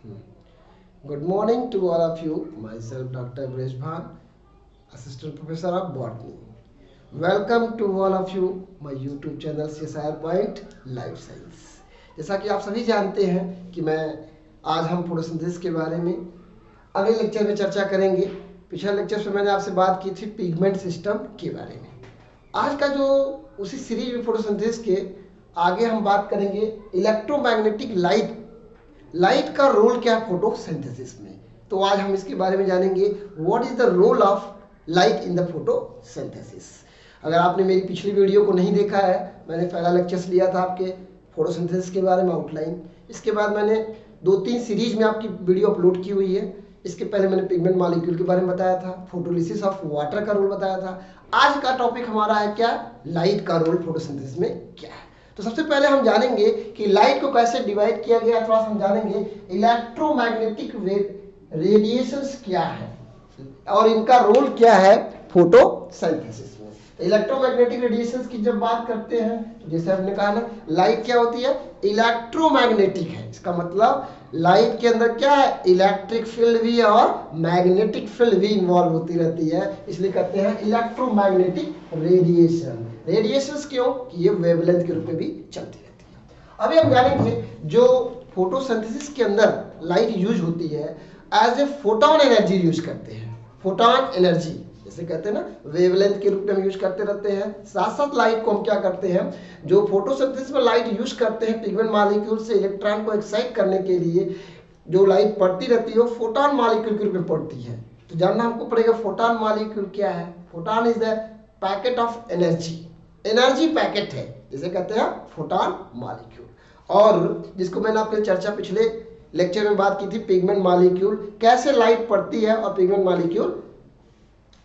Good morning to all of you. Myself, Dr. Bresh Bhan, Assistant Professor of Botany. Welcome to all of you, my YouTube channel CSIR Point Life Science. जैसा कि आप सभी जानते हैं कि आज हम फोटोसिंथेसिस के बारे में अगले लेक्चर में चर्चा करेंगे। पिछले लेक्चर में मैंने आपसे बात की थी पिगमेंट सिस्टम के बारे में। आज का जो उसी सीरीज में फोटोसिंथेसिस के आगे हम बात करेंगे इलेक्ट्रोमैग्नेटिक लाइट का रोल क्या है फोटोसिंथेसिस में। तो आज हम इसके बारे में जानेंगे what is the role of light in the photosynthesis. अगर आपने मेरी पिछली वीडियो को नहीं देखा है, मैंने पहला लेक्चर्स लिया था आपके फोटोसिंथेसिस के बारे में आउटलाइन। इसके बाद मैंने 2-3 सीरीज में आपकी वीडियो अपलोड की हुई है। इसके पहले मैंने पिगमेंट मॉलिक्यूल के बारे में बताया था, फोटोलिसिस ऑफ वाटर का रोल बताया था। आज का टॉपिक हमारा है क्या, लाइट का रोल फोटोसिंथेसिस में क्या है। तो सबसे पहले हम जानेंगे कि लाइट को कैसे डिवाइड किया गया, थोड़ा हम जानेंगे इलेक्ट्रोमैग्नेटिक रेडिएशंस क्या है और इनका रोल क्या है फोटोसिंथेसिस में। इलेक्ट्रोमैग्नेटिक रेडिएशंस की जब बात करते हैं तो जैसे हमने कहा ना, लाइट क्या होती है, इलेक्ट्रोमैग्नेटिक है। इसका मतलब लाइट के अंदर क्या है, इलेक्ट्रिक फील्ड भी और मैग्नेटिक फील्ड भी इन्वॉल्व होती रहती है, इसलिए कहते हैं इलेक्ट्रोमैग्नेटिक रेडिएशन। रेडिएशंस क्यों कि ये वेवलेंथ के रूप में भी चलती रहती है। अभी हम जानेंगे जो फोटोसिंथेसिस के अंदर लाइट यूज होती है as a photon energy use करते हैं। फोटोन एनर्जी जैसे कहते हैं ना, वेवलेंथ के रूप में हम यूज करते रहते हैं। साथ साथ लाइट को हम क्या करते हैं, जो फोटोसिंथेसिस में लाइट यूज करते हैं पिगमेंट मॉलिक्यूल से इलेक्ट्रॉन को एक्साइट करने के लिए, जो लाइट पड़ती रहती है वो फोटोन मॉलिक्यूल के रूप में पड़ती है। तो जानना हमको पड़ेगा फोटोन मॉलिक्यूल क्या है। Photon is the packet of energy packet है, जिसे कहते हैं फोटोन मॉलिक्यूल। और जिसको मैंने अपने चर्चा पिछले लेक्चर में बात की थी, पिगमेंट मॉलिक्यूल कैसे लाइट पड़ती है और पिगमेंट मॉलिक्यूल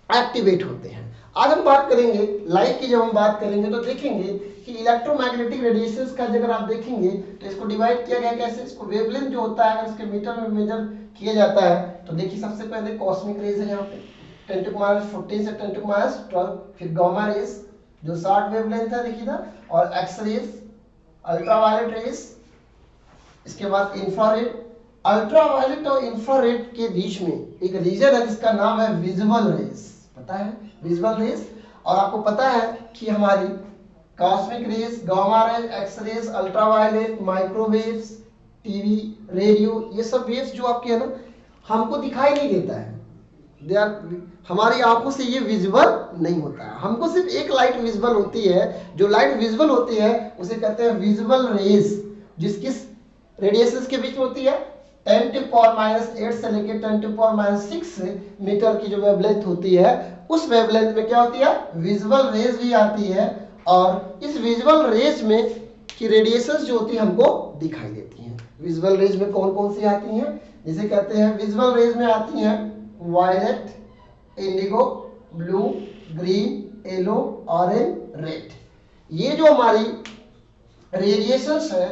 एक्टिवेट होते हैं। आज हम बात करेंगे लाइट की। जब हम बात करेंगे तो देखेंगे कि इलेक्ट्रोमैग्नेटिक रेडिएशंस का अगर आप देखेंगे तो इसको डिवाइड किया गया कैसे। इसको वेवलेंथ जो होता है अगर इसके मीटर में मेजर किया जाता है तो देखिए सबसे पहले कॉस्मिक रेज है यहाँ पे 10⁻14 से 10⁻12, फिर गामा रेज जो शॉर्ट वेवलेंथ है देखिए ना, और एक्स रेज, अल्ट्रावायलेट रेज, इसके बाद इंफ्रारेड। अल्ट्रावायलेट और इंफ्रारेड के बीच में एक रीजन है जिसका नाम है विजुअल रेज। पता है विजुअल रेज। और आपको पता है कि हमारी cosmic rays, gamma rays, X rays, ultraviolet, microwaves, TV, radio, ये सब वेव्स जो आपके है ना, हमको दिखाई नहीं देता है। हमारी आंखों से ये विजुअल नहीं होता है। हमको सिर्फ एक लाइट विजुअल होती है। जो लाइट विजुअल होती है उसे कहते हैं विजुअल रेज, जिसकी रेडिएशंस के बीच में होती है 10⁻⁸ से लेकर 10⁻�6 मीटर की जो वेवलेंथ होती है, उस वेवलेंथ में क्या होती है, विजुअल रेज भी आती है। और इस विजुअल रेज में की रेडिएशंस जो होती है हमको दिखाई देती हैं। विजुअल रेज में कौन कौन सी आती हैं, जिसे कहते हैं विजुअल रेज में आती हैं violet, indigo, blue, green, yellow, orange, red. ये जो हमारी रेडिएशंस है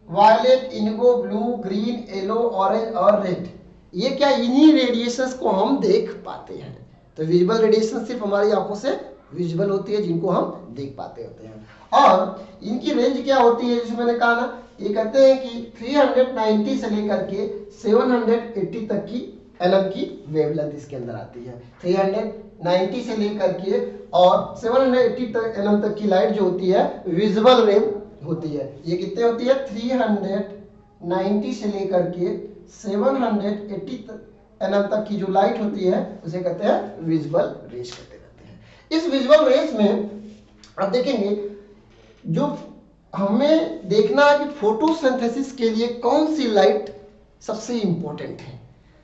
violet, indigo, blue, green, yellow, orange और रेड, ये क्या इन्हीं रेडिएशंस को हम देख पाते हैं। तो विजुअल रेडिएशन सिर्फ हमारी आंखों से विजुअल होती है, जिनको हम देख पाते होते हैं। और इनकी रेंज क्या होती है, जैसे मैंने कहा ना, ये कहते हैं कि 390 से लेकर के 780 तक की एनएम की वेवलेंथ इसके अंदर आती है। 390 से लेकर के और 780 तक एनएम तक की लाइट जो होती है विजुअल रेंज होती है। ये कितने होती है, 390 से लेकर के 780 एनएम तक की जो लाइट होती है उसे कहते हैं विजुअल रेज कहते रहते हैं। इस विजुअल रेज में आप देखेंगे जो हमें देखना है कि फोटोसिंथेसिस के लिए कौन सी लाइट सबसे इंपॉर्टेंट है।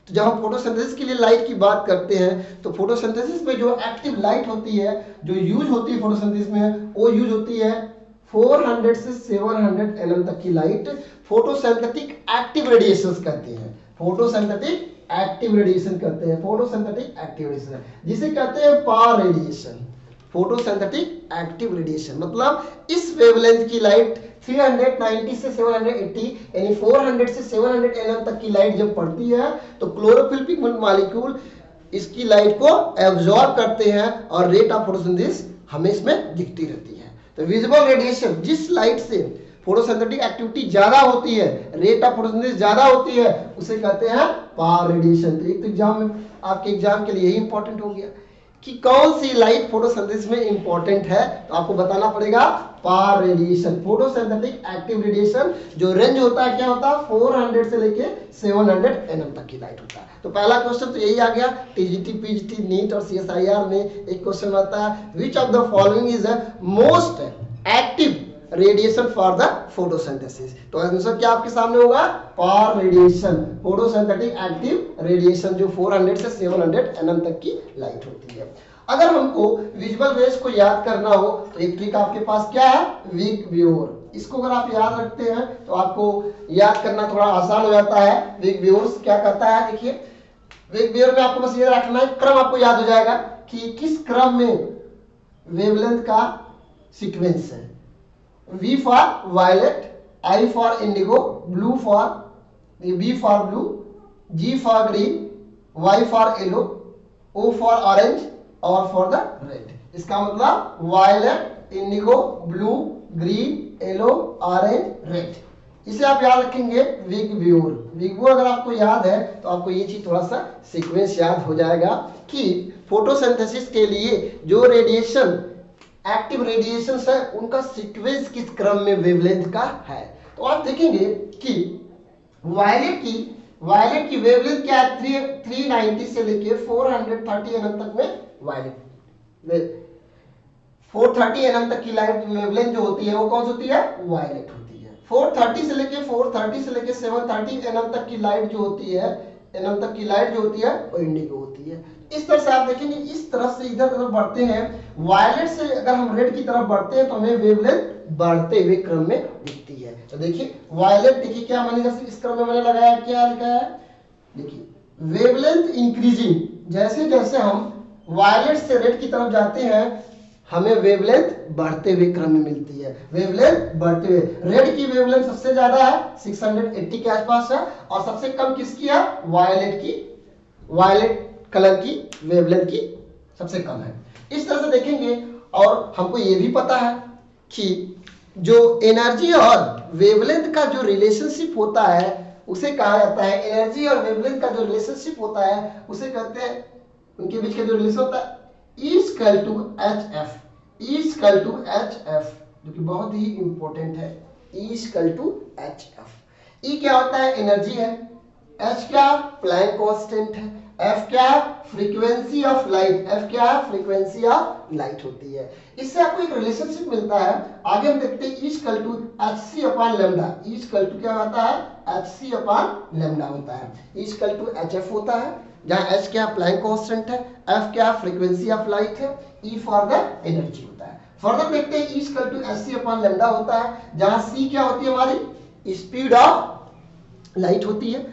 तो जब हम फोटोसिंथेसिस के लिए लाइट की बात करते हैं तो फोटोसिंथेसिस में जो एक्टिव लाइट होती है, जो यूज होती है फोटोसिंथेसिस में, वो यूज होती है 400 से 700 एनएम तक की लाइट फोटोसिंथेटिक एक्टिव रेडिएशंस कहते हैं। फोटोसिंथेटिक एक्टिव रेडिएशन कहते हैं, फोटोसिंथेटिक एक्टिव रेडिएशन, जिसे कहते हैं पार रेडिएशन। फोटोसिंथेटिक एक्टिव रेडिएशन मतलब इस वेवलेंथ की लाइट 390 से 780 यानी 400 से 700 एनएम तक की लाइट जब पड़ती है तो क्लोरोफिल पिगमेंट मॉलिक्यूल इसकी लाइट को एब्जॉर्ब करते हैं और रेट ऑफ फोटोसिंथेसिस हमें इसमें दिखती रहती है। तो विजिबल रेडिएशन जिस लाइट से फोटोसिंथेटिक एक्टिविटी ज्यादा होती है, रेट ऑफ फोटोसिंथेसिस ज्यादा होती है, उसे कहते हैं पावर रेडिएशन। तो एक तो एग्जाम में आपके एग्जाम के लिए यही इंपॉर्टेंट हो गया कि कौन सी लाइट फोटोसिंथेसिस में इंपॉर्टेंट है, तो आपको बताना पड़ेगा power radiation. Photosynthetic active radiation जो रेंज होता है क्या होता है 400 से लेके 700 nm तक की लाइट होता है। तो पहला क्वेश्चन तो यही आ गया। टीजीटी, पीजीटी, नीट और सीएसआईआर में एक क्वेश्चन आता है, which of the following is most active radiation for the photosynthesis. तो आंसर क्या आपके सामने होगा, power radiation, photosynthetic active radiation जो 400 से 700 nm तक की लाइट होती है। अगर हमको विजुअल रेज को याद करना हो तो एक ट्रिक आपके पास क्या है, विग व्यूअर। इसको अगर आप याद रखते हैं तो आपको याद करना थोड़ा आसान हो जाता है। विग व्यूअर क्या करता है, देखिए विग व्यूअर में आपको बस ये रखना है, क्रम आपको याद हो जाएगा कि किस क्रम में वेवलेंथ का सीक्वेंस है। V for violet, I for indigo, blue for B for blue, G for green, Y for yellow, O for orange और for the red। इसका मतलब violet, indigo, blue, green, yellow, orange, red। इसे आप याद रखेंगे wig viewer. Wig viewer अगर आपको याद है तो आपको ये चीज थोड़ा सा सीक्वेंस याद हो जाएगा कि फोटोसिंथेसिस के लिए जो रेडिएशन एक्टिव रेडिएशन है उनका सीक्वेंस किस क्रम में वेवलेंथ का है। तो आप देखेंगे कि वायलेट की वेवलेंथ क्या है, 390 से लेके 430 nm तक में वायलेट 430 nm तक की लाइट वेवलेंथ जो होती है वो कौन सी होती है, वायलेट होती है। 430 से लेके 730 nm तक की लाइट जो होती है, nm तक की लाइट जो होती है वो इंडिगो होती है। इस तरह से आप देखेंगे इस तरफ से इधर तरफ बढ़ते हैं, वायलेट से अगर हम रेड की तरफ बढ़ते हैं तो हमें वेवलेंथ बढ़ते हुए क्रम में दिखती है। तो देखिए वायलेट, देखिए क्या मैंने इस क्रम में मैंने लगाया, क्या लिखा है, देखिए वेवलेंथ इंक्रीजिंग, जैसे जैसे हम वायलेट से रेड की तरफ जाते हैं हमें वेवलेंथ बढ़ते हुए क्रम में मिलती है। वेवलेंथ बढ़ते हुए, रेड की वेवलेंथ सबसे ज्यादा है 680 के आसपास है और सबसे कम किसकी है, वायलेट कलर की वेवलेंथ की सबसे कम है। इस तरह से देखेंगे। और हमको ये भी पता है कि जो एनर्जी और वेवलेंथ का जो रिलेशनशिप होता है उसे कहा जाता है, एनर्जी और वेवलेंथ का जो रिलेशनशिप होता है उसे कहते हैं, उनके बीच का जो रिलेशन होता है E equal to H F, जो कि बहुत ही इंपॉर्टेंट है। E equal to H F. E क्या होता है, एनर्जी है, H क्या प्लैंक कांस्टेंट है, F क्या फ्रीक्वेंसी ऑफ लाइट, F क्या फ्रीक्वेंसी ऑफ लाइट होती है। इससे आपको एक रिलेशनशिप मिलता है। आगे हम देखते हैं E equal to hc upon lambda. E equal to क्या होता है, hc अपॉन लैम्डा होता है। E इक्वल टू hf होता है, जहां H क्या प्लैंक कांस्टेंट है, F क्या फ्रीक्वेंसी ऑफ लाइट है, E फॉर द एनर्जी होता है। फर्दर देखते हैं E equal to hc upon lambda होता है, जहां c क्या होती है हमारी स्पीड ऑफ लाइट होती है,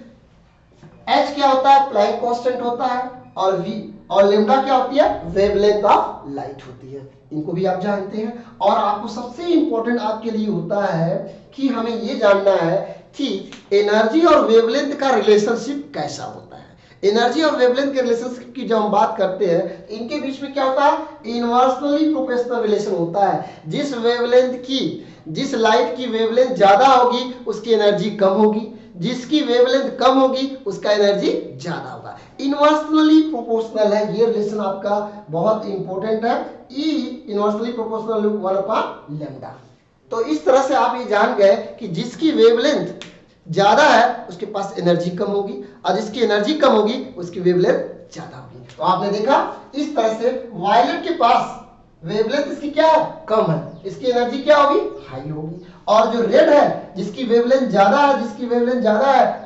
H क्या होता है प्लैंक कांस्टेंट होता है और V और लैम्डा क्या होती है वेवलेंथ ऑफ लाइट होती है। इनको भी आप जानते हैं। और आपको सबसे इंपॉर्टेंट आपके लिए होता है कि हमें ये जानना है कि एनर्जी और वेवलेंथ का रिलेशनशिप कैसा होता है। एनर्जी और वेवलेंथ के रिलेशनशिप की जब हम बात करते हैं इनके बीच में क्या होता है, इनवर्सली प्रोपोर्शनल रिलेशन होता है। जिस लाइट की वेवलेंथ ज्यादा होगी उसकी एनर्जी कम होगी, जिसकी वेवलेंथ कम होगी उसका एनर्जी ज्यादा होगा। इनवर्सली प्रोपोर्शनल है ये रिलेशन, आपका बहुत इंपॉर्टेंट है। E inversely proportional 1/λ। तो इस तरह से आप ये जान गए कि जिसकी वेवलेंथ ज्यादा है उसके पास एनर्जी कम होगी और जिसकी एनर्जी कम होगी उसकी वेवलेंथ ज्यादा होगी। तो आपने देखा इस तरह से वायलेट के पास वेवलेंथ इसकी क्या है, कम है, इसकी एनर्जी क्या होगी, हाई होगी। और जो रेड है जिसकी वेवलेंथ ज्यादा है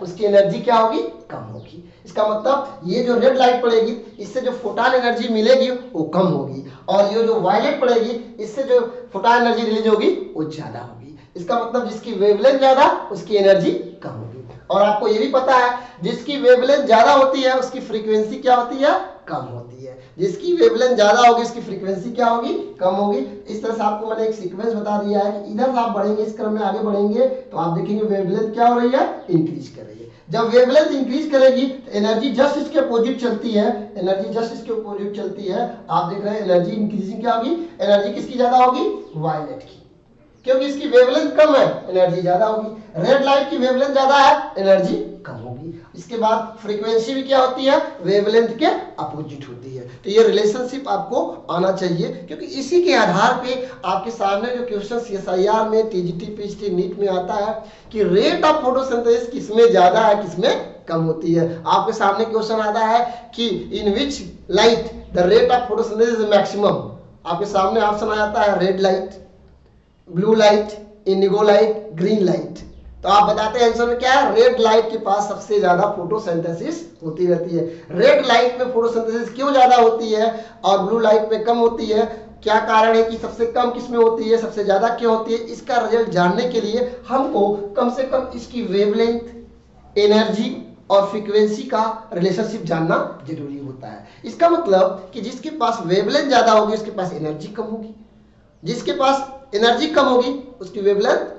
उसकी एनर्जी क्या होगी, कम होगी। इसका मतलब ये जो रेड लाइट पड़ेगी इससे जो फोटॉन एनर्जी मिलेगी वो कम होगी और ये जो वायलेट पड़ेगी इससे जो फोटॉन एनर्जी रिलीज होगी वो ज्यादा होगी। इसका मतलब जिसकी वेवलेंथ ज्यादा उसकी एनर्जी कम होगी। और आपको ये भी पता है जिसकी वेवलेंथ ज्यादा होती है उसकी फ्रीक्वेंसी क्या होती है, कम होती है। जिसकी वेवलेंथ ज्यादा होगी उसकी फ्रीक्वेंसी क्या होगी, कम होगी। इस तरह से आपको मैंने एक सीक्वेंस बता दिया है कि इधर से आप बढ़ेंगे, इस क्रम में आगे बढ़ेंगे तो आप देखेंगे वेवलेंथ क्या हो रही है, इंक्रीज कर रही है। जब वेवलेंथ इंक्रीज करेगी तो एनर्जी जस्ट इसके अपोजिट चलती है, आप देख रहे हैं एनर्जी इंक्रीजिंग क्या होगी, एनर्जी किसकी ज्यादा होगी, वायलेट की। क्योंकि इसकी वेवलेंथ कम है, एनर्जी ज्यादा होगी। रेड लाइट की वेवलेंथ ज्यादा है, एनर्जी कम होगी। इसके बाद फ्रीक्वेंसी भी क्या होती है, वेवलेंथ के अपोजिट होती है। तो ये रिलेशनशिप आपको आना चाहिए, क्योंकि इसी के आधार पे आपके सामने जो क्वेश्चन सीएसआईआर में, टीजीटी, पीएचडी, नीट में आता है कि रेट ऑफ फोटोसिंथेसिस किसमें ज्यादा है, किसमें कम होती है। आपके सामने क्वेश्चन आता है कि in which light the rate of photosynthesis is maximum. आपके सामने ऑप्शन आ जाता है red light, blue light, indigo light, green light. तो आप बताते हैं आंसर में क्या है, रेड लाइट के पास सबसे ज्यादा फोटोसिंथेसिस होती रहती है। रेड लाइट में फोटोसिंथेसिस क्यों ज्यादा होती है और ब्लू लाइट में कम होती है, क्या कारण है कि सबसे कम किसमें होती है, सबसे ज्यादा क्यों होती है, इसका रिजल्ट जानने के लिए हमको कम से कम इसकी वेवलेंथ, एनर्जी और फ्रीक्वेंसी का रिलेशनशिप जानना जरूरी होता है। इसका मतलब कि जिसके पास वेवलेंथ ज्यादा होगी उसके पास एनर्जी कम होगी, जिसके पास एनर्जी कम होगी उसकी वेवलेंथ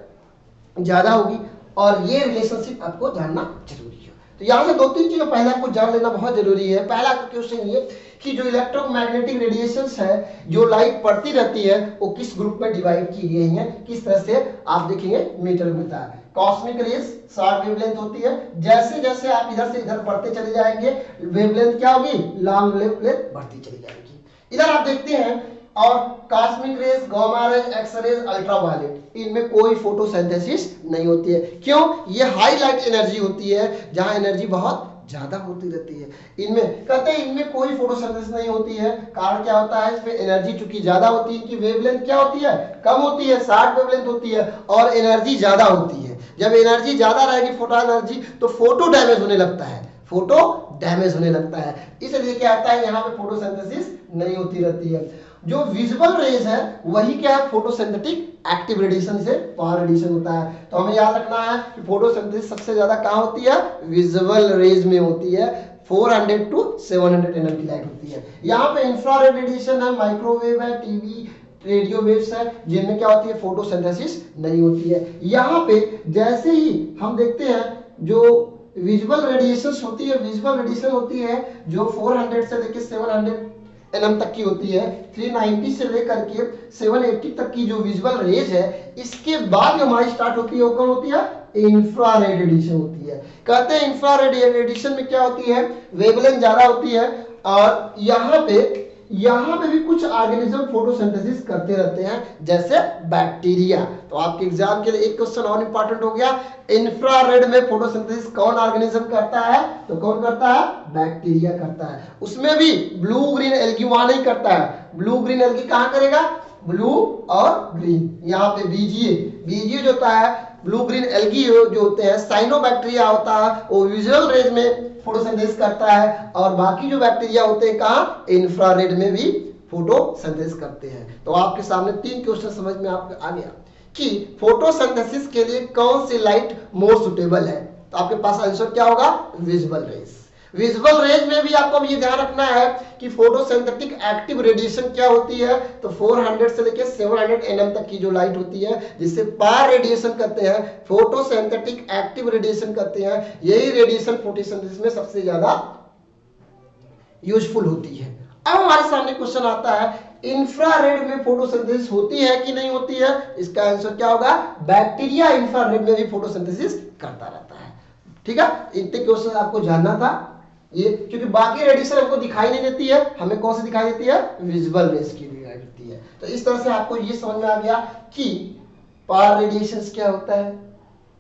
ज्यादा होगी, और ये रिलेशनशिप आपको जानना जरूरी है। तो यहाँ से 2-3 चीजें पहले आपको जान लेना बहुत जरूरी है। पहला क्वेश्चन ये कि जो इलेक्ट्रोमैग्नेटिक रेडिएशंस है, जो लाइट पड़ती रहती है, वो किस ग्रुप में डिवाइड की गई है, किस तरह से आप देखेंगे मीटर में होता है। कॉस्मिक रेज शॉर्ट वेवलेंथ होती है, जैसे जैसे आप इधर से इधर बढ़ते चले जाएंगे वेवलेंथ क्या होगी, लॉन्ग वेवलेंथ बढ़ती चली जाएगी। इधर आप देखते हैं, और cosmic rays, gamma rays, X rays, ultraviolet, इनमें कोई फोटोसिंथेसिस नहीं होती है। क्यों, ये हाई लाइट एनर्जी होती है जहां एनर्जी बहुत ज्यादा होती रहती है। इनमें कहते हैं इनमें कोई फोटोसिंथेसिस नहीं होती है। कारण क्या होता है, इसमें एनर्जी चूंकि ज्यादा होती है, इनकी वेवलेंथ क्या होती है, कम होती है, शॉर्ट वेवलेंथ होती है, और एनर्जी ज्यादा होती है। जब एनर्जी ज्यादा रहेगी, फोटो एनर्जी, तो फोटो डैमेज होने लगता है, फोटो डैमेज होने लगता है। इसलिए क्या आता है, यहाँ पे फोटोसिंथेसिस नहीं होती रहती है। जो विजुअल रेज है वही क्या है, फोटोसिंथेटिक एक्टिव रेडिएशन से पावर रेडिएशन होता है। तो हमें याद रखना है कि फोटोसिंथेसिस सबसे ज्यादा कहाँ होती है, विजुअल रेज में होती है। 400 to 700 nm की लाइट होती है। यहाँ पे इंफ्रारेड रेडिएशन है, माइक्रोवेव है, टीवी, रेडियो वेव्स है, जिनमें क्या होती है, फोटोसिंथेसिस नहीं होती है। यहाँ पे जैसे ही हम देखते हैं जो विजुअल रेडिएशन होती है, विजुअल रेडिएशन होती है जो 400 से लेकर 700 nm तक की होती है, 390 से लेकर के 780 तक की जो विजुअल रेज है, इसके बाद जो हमारी स्टार्ट होती है वो कौन होती है, इंफ्रारेड रेडिएशन होती है। कहते हैं इंफ्रारेड रेडिएशन में क्या होती है, वेवलेंथ ज्यादा होती है, और यहाँ पे भी कुछ ऑर्गेनिज्म फोटोसिंथेसिस करते रहते हैं, जैसे बैक्टीरिया। तो आपके एग्जाम के लिए एक क्वेश्चन और इंपॉर्टेंट हो गया, इंफ्रारेड में फोटोसिंथेसिस कौन ऑर्गेनिज्म करता है, तो कौन करता है, बैक्टीरिया करता है। उसमें भी ब्लू ग्रीन एल्गी वहां नहीं करता है, ब्लू ग्रीन एल्गी कहां करेगा, ब्लू और ग्रीन। यहाँ पे बीजीए जो होता है, ब्लू ग्रीन एल्गी जो होते हैं, साइनोबैक्टीरिया होता है, वो विजुअल रेज में फोटोसिंथेसिस करता है, और बाकी जो बैक्टीरिया होते हैं कहाँ, इंफ्रारेड में भी फोटोसिंथेसिस करते हैं। तो आपके सामने 3 क्वेश्चन समझ में आपको आ गया कि फोटोसिंथेसिस के लिए कौन सी लाइट मोर सुटेबल है। तो आपके पास आंसर क्या होगा, विजुअल रेज। विजुअल रेज में भी आपको ये ध्यान रखना है कि फोटोसिंथेटिक एक्टिव रेडिएशन क्या होती है, तो 400 से लेकर 700 nm तक की जो लाइट होती है, जिसे पार रेडिएशन कहते हैं, फोटोसिंथेटिक एक्टिव रेडिएशन कहते हैं। यही रेडिएशन फोटोसिंथेसिस में सबसे ज्यादा यूजफुल होती है। अब हमारे सामने क्वेश्चन आता है, इंफ्रारेड में फोटोसिंथेसिस होती है कि नहीं होती है। इसका आंसर क्या होगा, बैक्टीरिया इंफ्रारेड में भी फोटोसिंथेसिस करता रहता है। ठीक है, इतने क्वेश्चन आपको जानना था ये, क्योंकि बाकी रेडिएशन हमको दिखाई नहीं देती है, हमें कौन सी दिखाई देती है, विजुअल रेज की दिखाई देती है। तो इस तरह से आपको ये समझ में आ गया कि पावर रेडिएशन क्या होता है,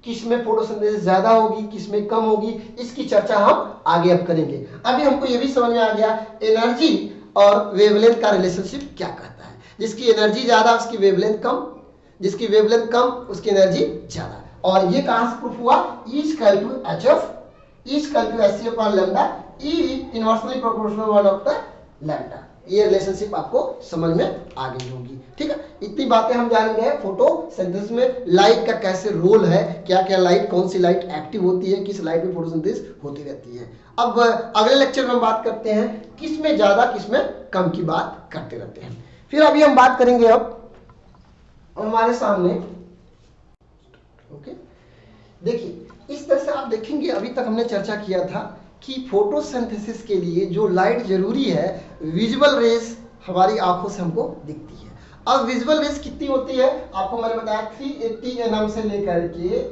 किसमें फोटोसिंथेसिस ज्यादा होगी, किसमें कम होगी, इसकी चर्चा हम आगे अब करेंगे। अभी हमको ये भी समझ में आ गया एनर्जी और वेवलेंथ का रिलेशनशिप क्या कहता है। जिसकी एनर्जी ज्यादा उसकी वेवलेंथ कम, जिसकी वेवलेंथ कम उसकी एनर्जी ज्यादा। और ये कहां से प्रूफ हुआ, E is equal to HF, E is equal to SC upon lambda, E inversely proportional one of the lambda। ये रिलेशनशिप आपको समझ में आ गई होगी। ठीक है, इतनी बातें हम जानेंगे फोटोसिंथेसिस में लाइट का कैसे रोल है, क्या क्या लाइट, कौन सी लाइट एक्टिव होती है, किस लाइट में फोटोसिंथेसिस होती रहती है। अब अगले लेक्चर में हम बात करते हैं किसमें ज्यादा किसमें कम की बात करते रहते हैं। फिर अभी हम बात करेंगे अब हमारे सामने, ओके, देखिए इस तरह से आप देखेंगे, अभी तक हमने चर्चा किया था कि फोटोसिंथेसिस के लिए जो लाइट जरूरी है, विजुअल रेज हमारी आंखों से हमको दिखती है। अब विजुअल रेज कितनी होती है, आपको मैंने बताया 380 nm से लेकर के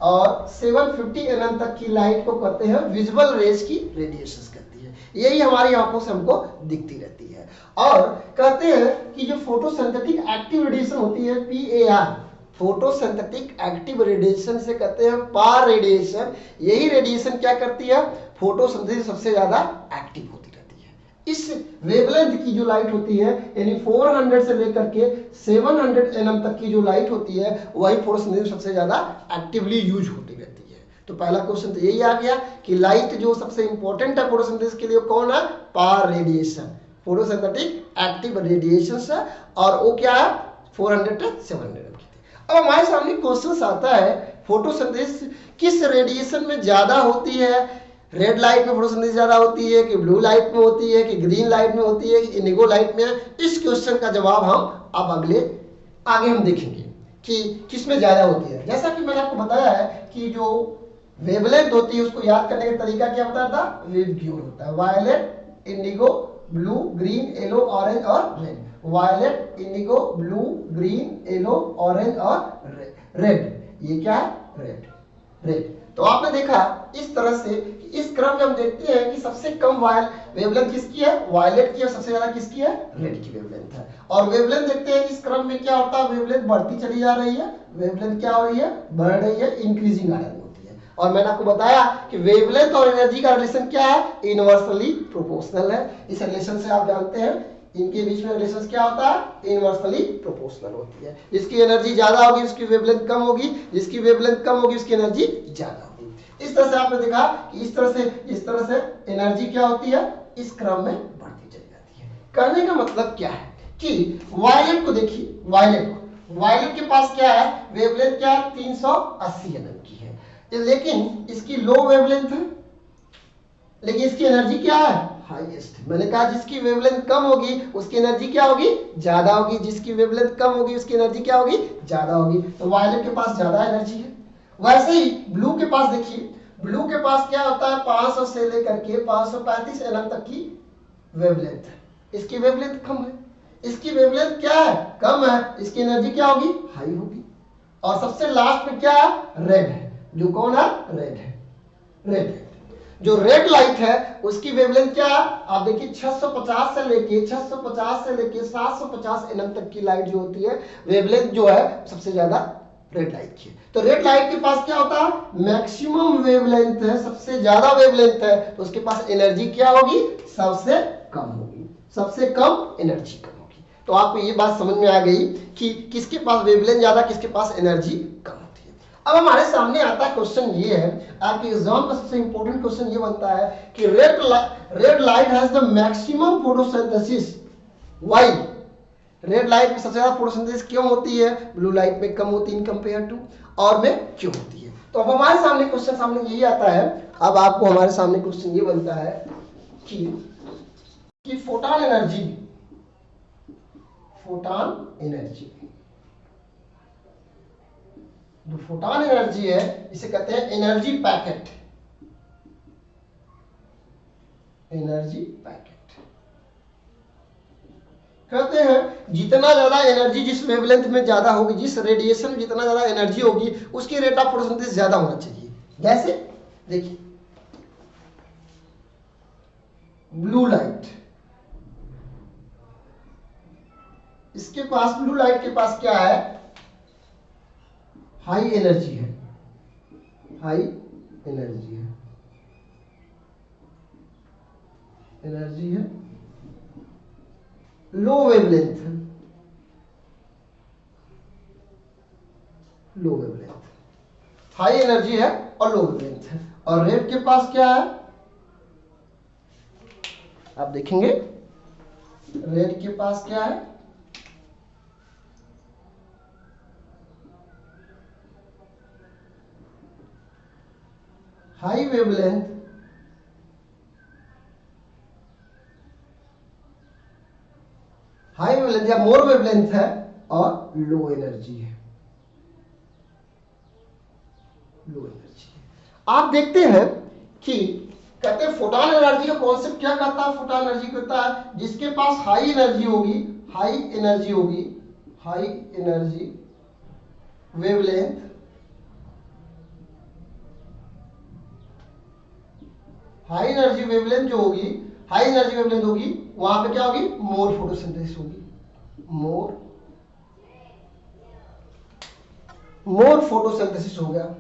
और 750 nm तक की लाइट को कहते हैं विजुअल रेज की रेडिएशन कहती है। यही हमारी आंखों से हमको दिखती रहती है। और कहते हैं कि जो फोटोसिंथेटिक एक्टिव रेडिएशन होती है PAR, फोटोसिंथेटिक एक्टिव रेडिएशन से कहते हैं पार रेडिएशन, यही रेडिएशन क्या करती है, फोटोसिंथेसिस सबसे ज्यादा एक्टिव होती रहती है। इस वेवलेंथ की जो लाइट होती है यानी 400 से लेकर के 700 nm तक की जो लाइट होती है वही फोटोसिंथेसिस सबसे ज्यादा एक्टिवली यूज होती रहती है। तो पहला क्वेश्चन तो यही आ गया कि लाइट जो सबसे इंपॉर्टेंट है फोटोसिंथेसिस के लिए कौन है, पार रेडिएशन, फोटोसिंथेटिक एक्टिव रेडिएशन है, और वो क्या है 400 से 700 की थी। अब हमारे सामने क्वेश्चन आता है फोटोसिंथेसिस किस रेडिएशन में ज्यादा होती है, रेड लाइट में फोटोसिंथेसिस ज्यादा होती है कि ब्लू लाइट में होती है कि ग्रीन लाइट में होती है कि इंडिगो लाइट में है। इस क्वेश्चन का जवाब हम अब आगे हम देखेंगे कि किस में ज्यादा होती है। जैसा कि मैंने आपको बताया है कि जो वेवलेंथ होती है उसको याद करने का तरीका क्या बताया था, वेवग्यूल होता है, violet, indigo, blue, green, yellow, orange और red, violet, indigo, blue, green, yellow, orange और रेड, ये क्या है, रेड। तो आपने देखा इस तरह से, इस क्रम में हम देखते हैं कि सबसे कम वेवलेंथ किसकी है, वायलेट की, और सबसे ज्यादा किसकी है, रेड की वेवलेंथ है। और वेवलेंथ देखते हैं इस क्रम में क्या होता है, वेवलेंथ बढ़ती चली जा रही है, वेवलेंथ क्या हो रही है, बढ़ रही है, इंक्रीजिंग ऑर्डर में होती है। और मैंने आपको बताया कि वेवलेंथ और एनर्जी का रिलेशन क्या है, इनवर्सली प्रोपोर्शनल है। इस रिलेशन से आप जानते हैं इनके बीच में रिलेशन क्या होता है, इनवर्सली प्रोपोर्शनल होती है। जिसकी एनर्जी ज्यादा होगी उसकी वेवलेंथ कम होगी, जिसकी वेवलेंथ कम होगी उसकी एनर्जी ज्यादा होगी। इस तरह से आपने देखा कि इस तरह से एनर्जी क्या होती है, इस क्रम में बढ़ती चली जाती है। करने का मतलब क्या है कि वायलेट को देखिए, वायलेट के पास क्या है, वेवलेंथ क्या है, 380 nm की है, लेकिन इसकी लो वेवलेंथ है, लेकिन इसकी एनर्जी क्या है, हाईएस्ट। मैंने कहा जिसकी वेवलेंथ कम होगी उसकी एनर्जी क्या होगी, ज्यादा होगी, जिसकी वेवलेंथ कम होगी उसकी एनर्जी क्या होगी, ज्यादा होगी। तो वायलेट के पास ज्यादा एनर्जी है। वैसे ही ब्लू के पास देखिए, ब्लू के पास क्या होता है, 500 से लेकर के 535 nm तक की वेवलेंथ है, इसकी वेवलेंथ कम है, इसकी वेवलेंथ क्या है, कम है, इसकी एनर्जी क्या होगी, हाई होगी। और सबसे लास्ट में क्या है, रेड है, जो कौन है, रेड। जो रेड लाइट है उसकी वेवलेंथ क्या है, आप देखिए 650 से लेके 750 nm तक की लाइट जो होती है, वेवलेंथ जो है सबसे ज्यादा रेड लाइट की है। तो रेड लाइट के पास क्या होता है, मैक्सिमम वेवलेंथ है, सबसे ज्यादा वेवलेंथ है, तो उसके पास एनर्जी क्या होगी, सबसे कम होगी, सबसे कम एनर्जी कम होगी। तो आपको ये बात समझ में आ गई कि किसके पास वेवलेंथ ज्यादा, किसके पास एनर्जी कम। अब हमारे सामने आता है क्वेश्चन ये है, आपके एग्जाम का सबसे इंपॉर्टेंट क्वेश्चन ये बनता है कि red light has the maximum photosynthesis, why, red light में सबसे ज्यादा फोटोसिंथेसिस क्यों होती है, ब्लू लाइट में कम होती है इन कंपेयर टू, और में क्यों होती है। तो अब हमारे सामने क्वेश्चन सामने यही आता है। अब आपको हमारे सामने क्वेश्चन ये बनता है कि फोटॉन एनर्जी, जो फोटॉन एनर्जी है इसे कहते हैं एनर्जी पैकेट, कहते हैं जितना ज्यादा एनर्जी जिस वेवलेंथ में ज्यादा होगी, जिस रेडिएशन में जितना ज्यादा एनर्जी होगी उसकी रेट ऑफ फोटोसिंथेसिस ज्यादा होना चाहिए। जैसे देखिए ब्लू लाइट, इसके पास, ब्लू लाइट के पास क्या है, हाई एनर्जी है, लो वेवलेंथ है, हाई एनर्जी है और लो वेवलेंथ है। और रेड के पास क्या है, आप देखेंगे रेड के पास क्या है, हाई वेवलेंथ या मोर वेवलेंथ है और लो एनर्जी है, आप देखते हैं कि कहते हैं फोटॉन एनर्जी का कॉन्सेप्ट क्या कहता है, फोटॉन एनर्जी कहता है जिसके पास हाई एनर्जी होगी high energy wavelength high energy wavelength जो होगी, हाई एनर्जी वेवलेंथ होगी, वहां पे क्या होगी, मोर फोटोसिंथेसिस होगी। मोर फोटोसिंथेसिस हो गया।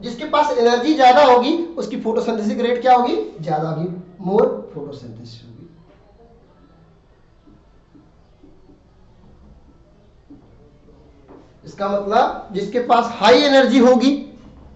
जिसके पास एनर्जी ज्यादा होगी उसकी फोटोसिंथेसिस रेट क्या होगी, ज्यादा होगी, मोर फोटोसिंथेसिस होगी। इसका मतलब जिसके पास हाई एनर्जी होगी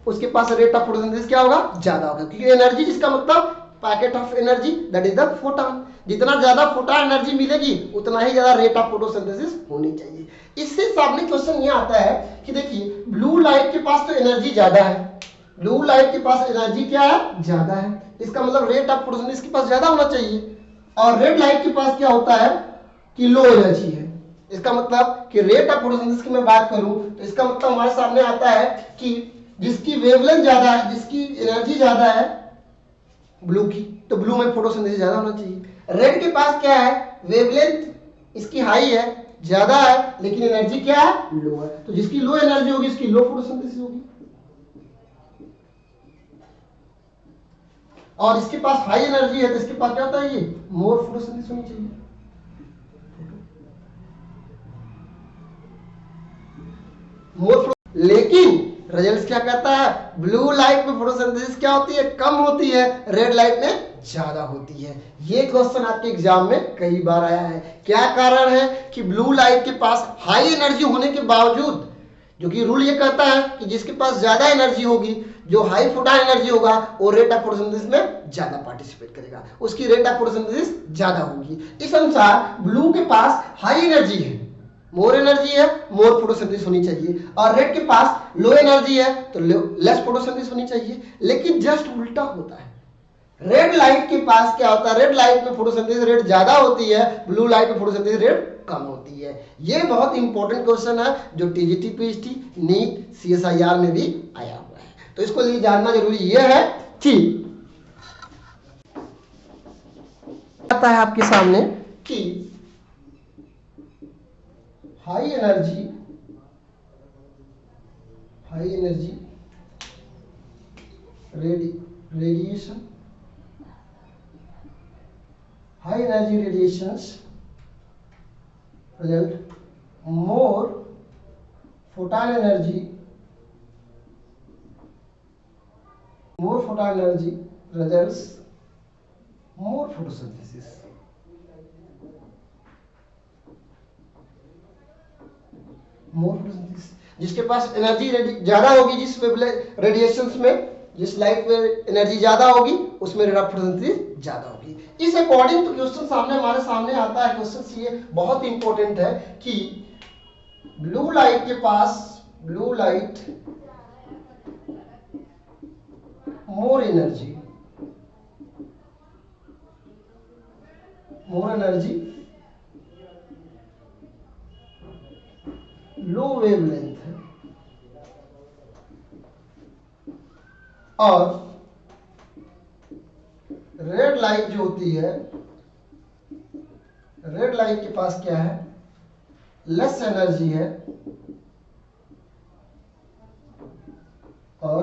उसके पास रेट ऑफ फोटोसिंथेसिस क्या होगा, ज्यादा होगा, क्योंकि एनर्जी जिसका मतलब packet of energy that is the photon. जितना ज्यादा फोटॉन एनर्जी मिलेगी उतना ही ज्यादा रेट ऑफ फोटोसिंथेसिस होनी चाहिए। इससे सामने क्वेश्चन ये आता है कि देखिए ब्लू लाइट के पास तो एनर्जी ज्यादा है, ब्लू लाइट के पास एनर्जी क्या है, ज्यादा है, इसका मतलब रेट ऑफ फोटोसिंथेसिस के पास ज्यादा होना चाहिए। और रेड लाइट के पास क्या होता है कि लो एनर्जी है। इसका मतलब कि रेट ऑफ फोटोसिंथेसिस की मैं बात करूं तो इसका मतलब हमारे सामने आता है कि जिसकी वेवलेंथ ज्यादा है, जिसकी एनर्जी ज्यादा है ब्लू की, तो ब्लू में फोटोसिंथेसिस ज्यादा होना चाहिए। रेड के पास क्या है, वेवलेंथ इसकी हाई है, ज्यादा है, लेकिन एनर्जी क्या है, लो है, तो जिसकी लो एनर्जी होगी उसकी लो फोटोसिंथेसिस होगी। और इसके पास हाई एनर्जी है तो इसके पास क्या होता है, ये मोर फोटोसिंथेसिस होनी चाहिए। लेकिन रिजल्ट क्या कहता है, ब्लू लाइट में फोटोसिंथेसिस क्या होती है, कम होती है, रेड लाइट में ज्यादा होती है। ये क्वेश्चन आपके एग्जाम में कई बार आया है। क्या कारण है कि ब्लू लाइट के पास हाई एनर्जी होने के बावजूद, जो कि रूल ये कहता है कि जिसके पास ज्यादा एनर्जी होगी, जो हाई फोटॉन एनर्जी होगा, वो रेट ऑफ फोटोसिंथेसिस में ज्यादा पार्टिसिपेट करेगा, उसकी रेट ऑफ फोटोसिंथेसिस ज्यादा होगी। इस अनुसार ब्लू के पास हाई एनर्जी है, मोर एनर्जी है, मोर फोटोसिंथेसिस होनी चाहिए, और रेड के पास लो एनर्जी है तो लेस फोटोसिंथेसिस होनी चाहिए। लेकिन जस्ट उल्टा होता है, रेड लाइट के पास क्या होता है, रेड लाइट में फोटोसिंथेसिस रेट ज्यादा होती है, ब्लू लाइट में फोटोसिंथेसिस रेट कम होती है। ये बहुत इंपॉर्टेंट क्वेश्चन है जो टीजीटी, पीएचडी, नीट, सीएसआईआर में भी आया हुआ है, तो इसको लिए जानना जरूरी ये है कि आता है आपके सामने कि high energy radiation, high energy radiations result more photon energy results more photosynthesis। मोर फोटोसिंथेसिस, जिसके पास एनर्जी ज्यादा होगी, जिस रेडिएशंस में, जिस लाइट में एनर्जी ज्यादा होगी उसमें रेट ऑफ फोटोसिंथेसिस ज्यादा होगी। इस अकॉर्डिंग तो क्वेश्चन सामने हमारे सामने आता है, क्वेश्चन ये बहुत इंपॉर्टेंट है कि ब्लू लाइट के पास, blue light more energy low wavelength है, और रेड लाइट जो होती है, रेड लाइट के पास क्या है, लेस एनर्जी है और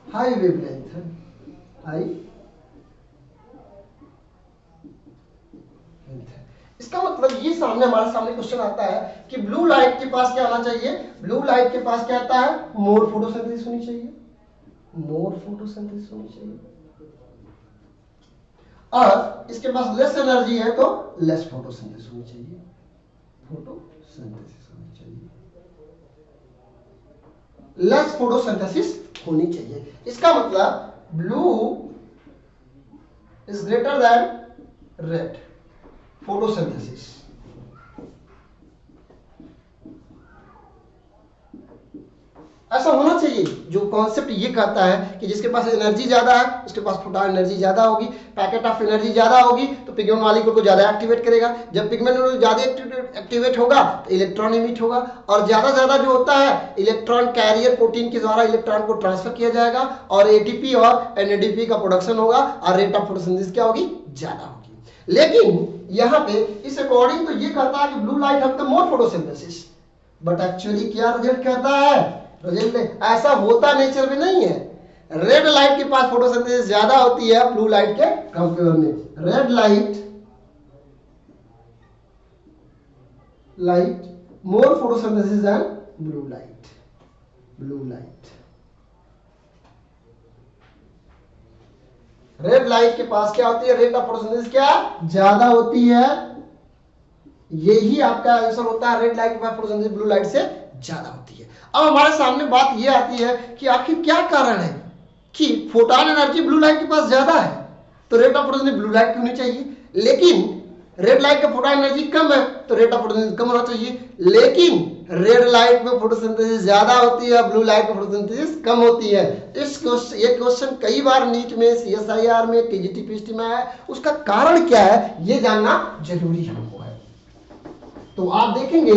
हाई वेवलेंथ है, हाई इसका मतलब ये सामने हमारे सामने क्वेश्चन आता है कि ब्लू लाइट के पास क्या होना चाहिए, ब्लू लाइट के पास क्या आता है, मोर फोटोसिंथेसिस होनी चाहिए, मोर फोटोसिंथेसिस होनी चाहिए, और इसके पास लेस एनर्जी है तो लेस फोटोसिंथेसिस होनी चाहिए, फोटोसिंथेसिस होनी चाहिए, लेस फोटोसिंथेसिस होनी चाहिए। इसका मतलब blue is greater than red photosynthesis. ऐसा होना चाहिए, जो कॉन्सेप्ट ये कहता है कि जिसके पास एनर्जी ज्यादा है उसके पास फोटॉन एनर्जी ज्यादा होगी, पैकेट ऑफ एनर्जी ज्यादा होगी तो पिगमेंट मॉलिक्यूल को ज्यादा एक्टिवेट करेगा, जब पिगमेंट ज्यादा एक्टिवेट होगा तो इलेक्ट्रॉन इमिट होगा, और ज्यादा जो होता है इलेक्ट्रॉन कैरियर प्रोटीन के द्वारा इलेक्ट्रॉन को ट्रांसफर किया जाएगा और एटीपी और एनएडीपी का प्रोडक्शन होगा और रेट ऑफ फोटोसिंथेसिस क्या होगी, ज्यादा होगी। लेकिन यहाँ पे इस अकॉर्डिंग तो ये कहता है कि blue light have the more photosynthesis, but actually क्या रिजल्ट कहता है, रिजल्ट ऐसा होता नेचर में नहीं है। रेड लाइट के पास फोटोसिंथेसिस ज्यादा होती है ब्लू लाइट के कंपेयर में। Red light more photosynthesis than blue light. Red light के पास क्या होती है, रेट ऑफ फोटोसिंथेसिस क्या ज्यादा होती है। यही आपका आंसर होता है, रेड लाइट के पास फोटोसिंथेसिस ब्लू लाइट से ज्यादा होती है। अब हमारे सामने बात यह आती है कि आखिर क्या कारण है कि फोटोन एनर्जी ब्लू लाइट के पास ज्यादा है, तो rate of photosynthesis blue light की होनी चाहिए। लेकिन रेड लाइट का फोटोन एनर्जी कम है तो रेट ऑफ फोटोसिंथेसिस कम होना चाहिए। लेकिन रेड लाइट में फोटोसिंथेसिस ज्यादा होती है, ब्लू लाइट में फोटोसिंथेसिस कम होती है। ये क्वेश्चन कई बार नीट में, CSIR में, TGT PST में है। उसका कारण क्या है ये जानना जरूरी हमको है। तो आप देखेंगे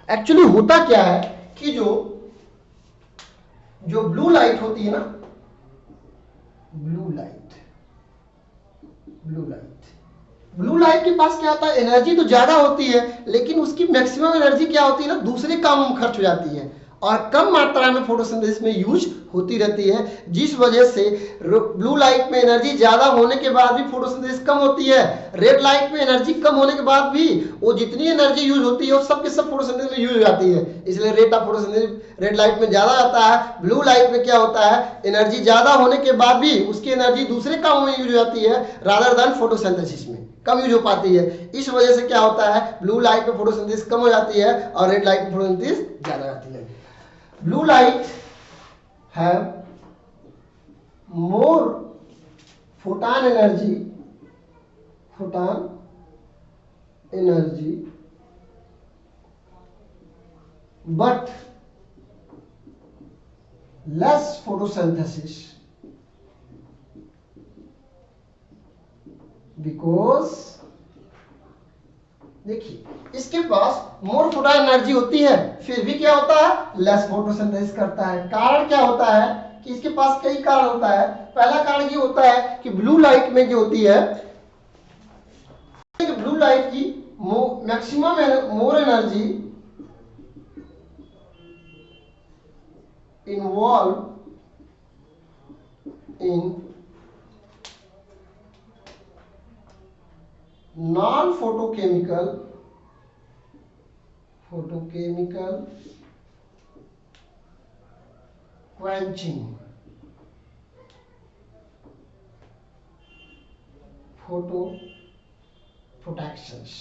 एक्चुअली होता क्या है कि जो ब्लू लाइट होती है ना, ब्लू लाइट के पास क्या होता है, एनर्जी तो ज्यादा होती है लेकिन उसकी मैक्सिमम एनर्जी क्या होती है ना, दूसरे कामों में खर्च हो जाती है और कम मात्रा में फोटोसिंथेसिस में यूज होती रहती है, जिस वजह से ब्लू लाइट में एनर्जी ज्यादा होने के बाद भी फोटोसिंथेसिस कम होती है। रेड लाइट में एनर्जी कम होने के बाद भी वो जितनी एनर्जी यूज होती है वो सब के सब फोटोसिंथेसिस में यूज हो जाती है। इसलिए rate of photosynthesis red light में ज्यादा आता है। ब्लू लाइट में क्या होता है, एनर्जी ज्यादा होने के बाद भी उसकी एनर्जी दूसरे कामों में यूज हो जाती है, रादर देन फोटोसिंथेसिस में कम यूज हो पाती है। इस वजह से क्या होता है, ब्लू लाइट में फोटोसिंथेसिस कम हो जाती है और रेड लाइट में फोटोसिंथेसिस ज्यादा जाती है। Blue light have more photon energy, but less photosynthesis because देखिए इसके पास मोर फोटोन एनर्जी होती है फिर भी क्या होता है, लेस फोटोसिंथेसिस करता है। कारण क्या होता है कि इसके पास कई कारण होता है। पहला कारण ये होता है कि ब्लू लाइट में जो होती है, ब्लू लाइट की maximum more energy involve in non photochemical quenching photo protections।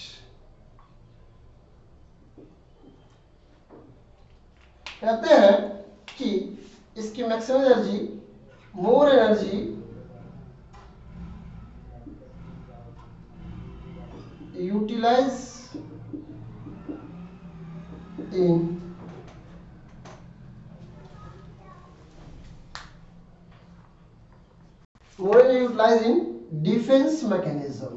कहते हैं कि इसकी maximum energy more energy utilize in defense mechanism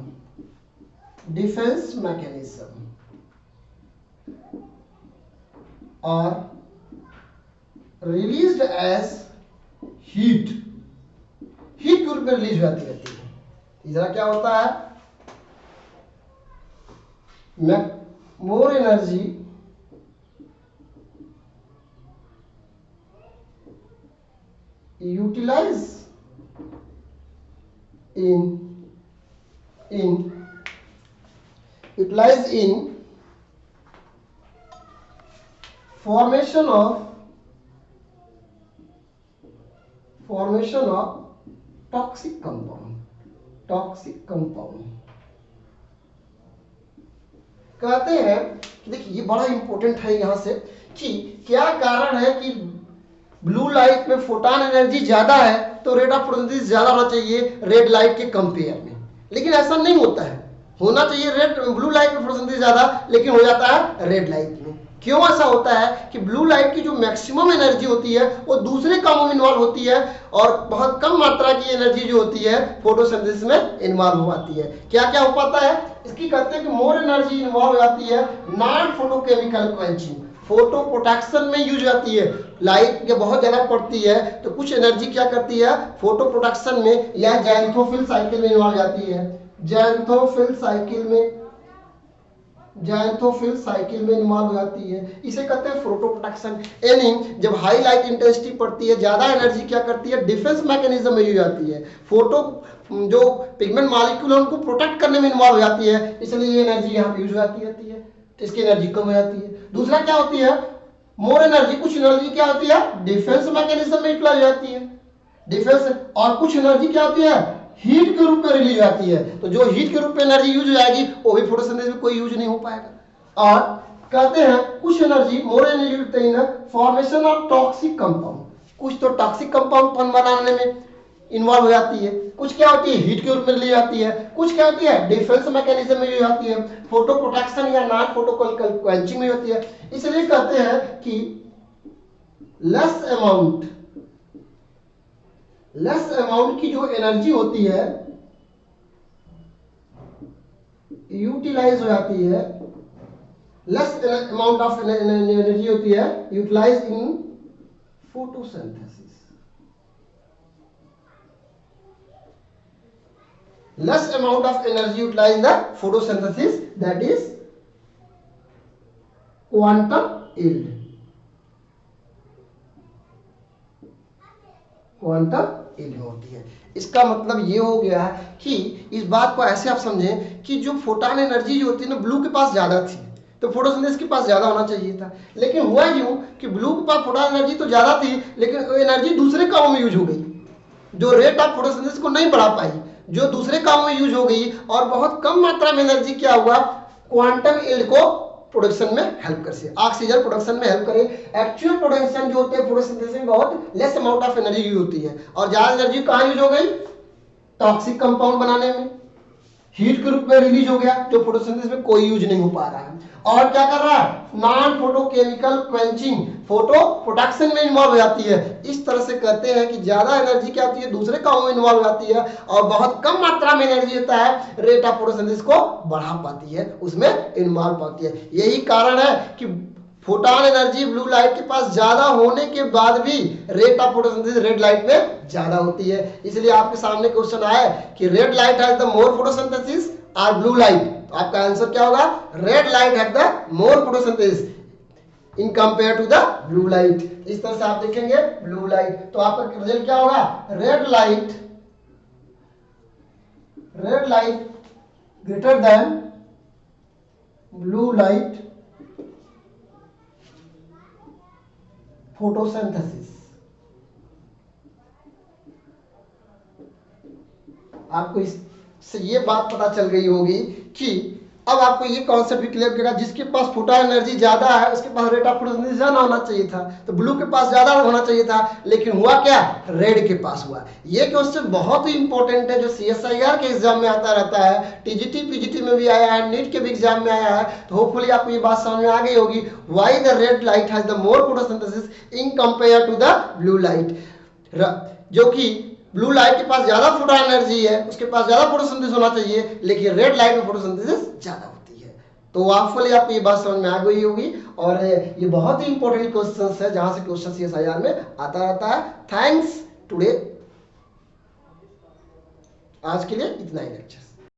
or released as heat के रूप में रिलीज होती रहती है। तीसरा क्या होता है, more energy utilize in formation of toxic compound। कहते हैं कि देखिए ये बड़ा इंपॉर्टेंट है यहां से कि क्या कारण है कि ब्लू लाइट में फोटोन एनर्जी ज्यादा है तो रेट ऑफ फोटोसिंथेसिस ज्यादा होना चाहिए रेड लाइट के कंपेयर में, लेकिन ऐसा नहीं होता है। होना चाहिए ब्लू लाइट में फोटोसिंथेसिस ज्यादा, लेकिन हो जाता है रेड लाइट में। क्यों ऐसा होता है कि ब्लू लाइट की जो मैक्सिमम एनर्जी होती है वो दूसरे कामों में इन्वॉल्व होती है और बहुत कम मात्रा की एनर्जी जो होती है फोटोसिंथेसिस में इन्वॉल्व हो पाती है। क्या क्या हो पाता है इसकी, कहते हैं कि मोर एनर्जी इन्वॉल्व हो जाती है non photochemical quenching. Photo protection में यूज आती है। लाइट जब बहुत ज्यादा पड़ती है तो कुछ एनर्जी क्या करती है, फोटो प्रोटेक्शन में या ज़ैंथोफिल साइकिल में इन्वॉल्व जाती है। ज़ैंथोफिल साइकिल में इन्वॉल्व हो जाती है, इसे कहते हैं फोटो प्रोटेक्शन। यानी जब हाई लाइट इंटेंसिटी पड़ती है, ज्यादा एनर्जी क्या करती है, डिफेंस मैकेनिज्म में यूज आती है। फोटो जो पिगमेंट मॉलिक्यूल है उनको प्रोटेक्ट करने में इन्वॉल्व हो जाती है, इसलिए ये एनर्जी यहाँ पे यूज हो जाती है, तो इसकी एनर्जी कम हो जाती है। दूसरा क्या होती है, मोर एनर्जी, कुछ एनर्जी क्या होती है, डिफेंस मैकेनिज्म में यूटिलाइज हो जाती है, डिफेंस, और कुछ एनर्जी क्या होती है, हीट के रूप में रिलीज आती है। तो जो हीट के रूप में एनर्जी यूज हो जाएगी वो भी फोटोसिंथेसिस में कोई यूज नहीं हो पाएगा। और कहते हैं कुछ energy more energy formation of toxic compound, कुछ तो टॉक्सिक कंपाउंड बनाने में इन्वॉल्व हो जाती है, कुछ क्या होती है हीट के रूप में ली जाती है, कुछ क्या होती है डिफेंस मैकेनिज्म में यूज आती है, फोटो प्रोटेक्शन या नॉन फोटो क्वेंचिंग में होती है। इसलिए कहते हैं कि लेस अमाउंट की जो एनर्जी होती है यूटिलाइज हो जाती है, लेस अमाउंट ऑफ एनर्जी होती है utilize in photosynthesis, less amount of energy utilized in the photosynthesis, that is quantum yield, होती है। इसका मतलब ये हो गया कि इस बात को ऐसे आप समझें कि जो फोटॉन एनर्जी जो होती है ना, ब्लू के पास ज्यादा थी तो फोटोसिंथेसिस के पास ज्यादा होना चाहिए था, लेकिन हुआ यूं कि ब्लू के पास फोटॉन एनर्जी तो ज्यादा थी लेकिन एनर्जी दूसरे कामों में यूज हो गई, जो रेट ऑफ फोटोसिंथेसिस को नहीं बढ़ा पाई, जो दूसरे कामों में यूज हो गई, और बहुत कम मात्रा में एनर्जी क्या हुआ, क्वांटम यील्ड को प्रोडक्शन में हेल्प कर से, ऑक्सीजन प्रोडक्शन में हेल्प करे। एक्चुअल प्रोडक्शन जो होते हैं फोटोसिंथेसिस में बहुत less amount of energy use होती है, और ज्यादा एनर्जी कहाँ यूज हो गई, टॉक्सिक कंपाउंड बनाने में, हीट के रूप में रिलीज हो गया, जो फोटोसिंथेसिस में कोई यूज नहीं हो पा रहा है। और क्या कर रहा है, non photochemical quenching, photo protection में इन्वॉल्व हो जाती है। इस तरह से कहते हैं कि ज्यादा एनर्जी क्या होती है, दूसरे कामों में इन्वॉल्व हो जाती है, और बहुत कम मात्रा में एनर्जी होता है रेट ऑफ फोटोसिंथेसिस को बढ़ा पाती है, उसमें इन्वॉल्व पाती है। यही कारण है कि फोटॉन एनर्जी ब्लू लाइट के पास ज्यादा होने के बाद भी rate of photosynthesis red light में ज्यादा होती है। इसलिए आपके सामने क्वेश्चन आया कि red light has the more photosynthesis और ब्लू लाइट, तो आपका आंसर क्या होगा, red light has the more photosynthesis in compare to the blue light. इस तरह से आप देखेंगे ब्लू लाइट, तो आपका रिजल्ट क्या होगा, red light greater than blue light photosynthesis. आपको इससे ये बात पता चल गई होगी कि अब आपको ये कॉन्सेप्ट भी क्लियर करेगा, जिसके पास फोटॉन एनर्जी ज्यादा है उसके पास रेट ऑफ फोटोसिंथेसिस ज्यादा होना चाहिए था, तो ब्लू के पास ज्यादा होना चाहिए था, लेकिन हुआ क्या, रेड के पास हुआ। ये क्वेश्चन बहुत ही इंपॉर्टेंट है, जो CSIR के एग्जाम में आता रहता है, TGT PGT में भी आया है, नीट के भी एग्जाम में आया है, तो होपफुली आपको ये बात समझ में आ गई होगी, why the red light has the more photosynthesis in compare to the blue light. जो कि ब्लू लाइट के पास ज्यादा फोटॉन एनर्जी है, उसके पास ज्यादा फोटोसिंथेसिस होना चाहिए, लेकिन रेड लाइट में फोटोसिंथेसिस ज्यादा होती है। तो आपको ये बात समझ में आ गई होगी, और ये बहुत ही इंपॉर्टेंट क्वेश्चन है जहां से क्वेश्चन CSIR में आता रहता है। थैंक्स टुडे, आज के लिए इतना ही लेक्चर।